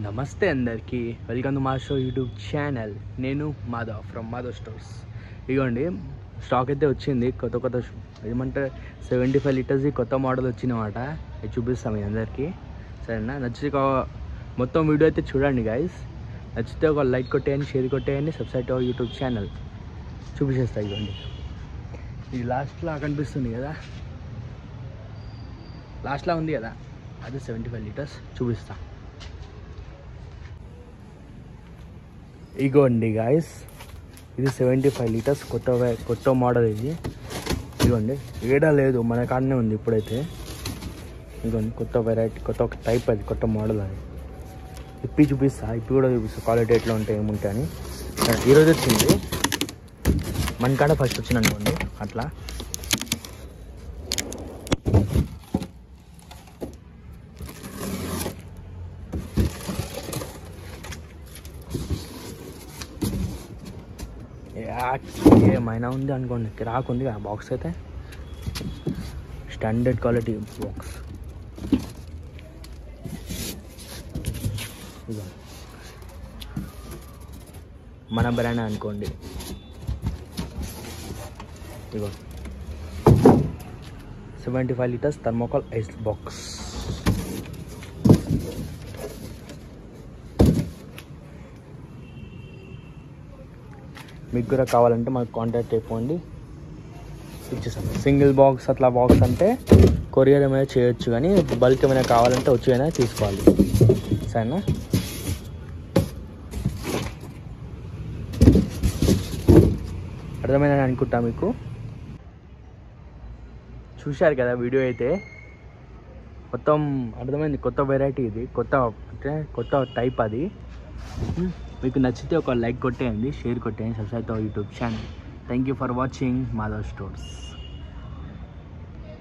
నమస్తే అందరికీ, welcome to మా షో యూట్యూబ్ ఛానల్. నేను మాధవ్ ఫ్రమ్ మాధవ్ స్టోర్స్. ఇదిగోండి, స్టాక్ అయితే వచ్చింది. కొత్త ఏమంటే 75 లీటర్స్ది కొత్త మోడల్ వచ్చిందన్నమాట. అది చూపిస్తాం మీ అందరికీ, సరేనా? నచ్చితే మొత్తం వీడియో అయితే చూడండి గైస్. నచ్చితే ఒక లైక్ కొట్టేయండి, షేర్ కొట్టేయండి, సబ్స్క్రైబ్ టు యూట్యూబ్ ఛానల్. చూపించేస్తా. ఇదిగోండి, ఇది లాస్ట్లో కనిపిస్తుంది కదా, లాస్ట్లో ఉంది కదా, అది 75 లీటర్స్ చూపిస్తా. ఇగోండి గాయస్, ఇది 75 లీటర్స్ కొత్త మోడల్. ఇది ఇదిగోండి, ఏడా లేదు, మన కాడనే ఉంది ఇప్పుడైతే. ఇదిగోండి, కొత్త వెరైటీ, కొత్త టైప్, అది కొత్త మోడల్. అది ఇప్పి చూపిస్తా కూడా చూపిస్తా, క్వాలిటీ ఎట్లా ఉంటాయి ఏముంటాయని. ఈరోజు వచ్చింది మన కాడ, ఫస్ట్ వచ్చింది అనుకోండి అట్లా. ఏమైనా ఉంది అనుకోండి, రాకుంది ఆ బాక్స్ అయితే. Standard quality box. ఇదో మన బ్రాండ్ అనుకోండి. ఇగో 75 లీటర్స్ థర్మోకాల్ ఐస్ బాక్స్. మీకు కూడా కావాలంటే మాకు కాంటాక్ట్ అయిపోండి, ఇచ్చేసాం. సింగిల్ బాక్స్ అట్లా బాక్స్ అంటే కొరియర్ ఏమైనా చేయొచ్చు, కానీ బల్క్ ఏమైనా కావాలంటే వచ్చి అయినా తీసుకోవాలి, సరేనా? అర్థమైందని అనుకుంటా మీకు. చూశారు కదా వీడియో అయితే, మొత్తం అర్థమైంది. కొత్త వెరైటీ ఇది, కొత్త టైప్. అది మీకు నచ్చితే ఒక లైక్ కొట్టేయండి, షేర్ కొట్టేయండి, subscribe to YouTube channel. Thank you for watching Madhav stores.